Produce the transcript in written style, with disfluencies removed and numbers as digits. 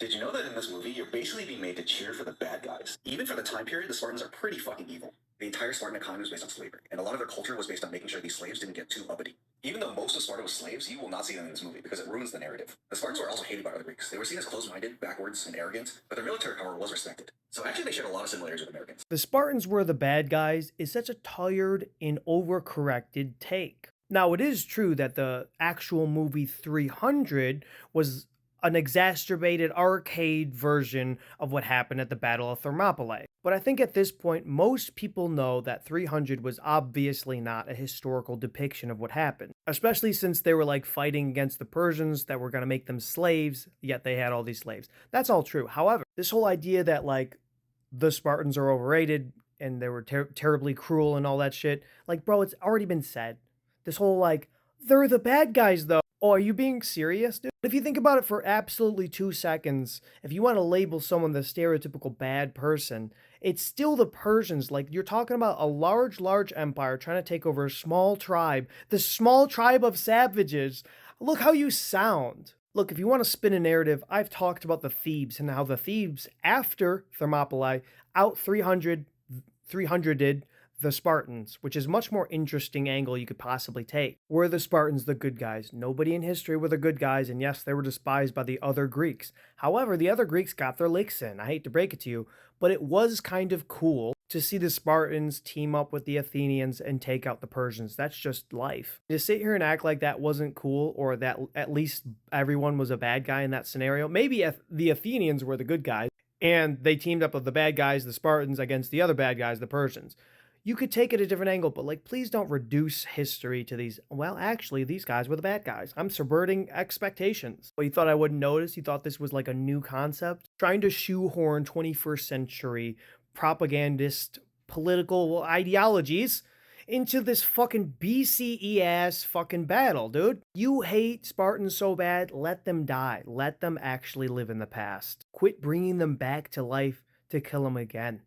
Did you know that in this movie, you're basically being made to cheer for the bad guys? Even for the time period, the Spartans are pretty fucking evil. The entire Spartan economy was based on slavery, and a lot of their culture was based on making sure these slaves didn't get too uppity. Even though most of Sparta was slaves, you will not see them in this movie because it ruins the narrative. The Spartans were also hated by other Greeks. They were seen as closed-minded, backwards, and arrogant, but their military power was respected. So actually, they shared a lot of similarities with Americans. The Spartans were the bad guys is such a tired and overcorrected take. Now, it is true that the actual movie 300 was an exacerbated arcade version of what happened at the Battle of Thermopylae. But I think at this point, most people know that 300 was obviously not a historical depiction of what happened, especially since they were like fighting against the Persians that were going to make them slaves, yet they had all these slaves. That's all true. However, this whole idea that like the Spartans are overrated and they were terribly cruel and all that shit. Like, bro, it's already been said. This whole, like, they're the bad guys, though. Oh, are you being serious, dude? If you think about it for absolutely 2 seconds, if you want to label someone the stereotypical bad person, it's still the Persians. Like, you're talking about a large empire trying to take over a small tribe, the small tribe of savages. Look how you sound. Look, if you want to spin a narrative, I've talked about the Thebes and how the Thebes, after Thermopylae, out 300 the Spartans, which is much more interesting angle you could possibly take. Were the Spartans the good guys? Nobody in history were the good guys, and yes, they were despised by the other Greeks. However, the other Greeks got their licks in. I hate to break it to you, but it was kind of cool to see the Spartans team up with the Athenians and take out the Persians. That's just life. To sit here and act like that wasn't cool, or that at least everyone was a bad guy in that scenario. Maybe the Athenians were the good guys, and they teamed up with the bad guys, the Spartans, against the other bad guys, the Persians. You could take it a different angle, but like, please don't reduce history to these. Well, actually, these guys were the bad guys. I'm subverting expectations. Well, you thought I wouldn't notice? You thought this was like a new concept? Trying to shoehorn 21st century propagandist political ideologies into this fucking BCE ass fucking battle, dude. You hate Spartans so bad, let them die. Let them actually live in the past. Quit bringing them back to life to kill them again.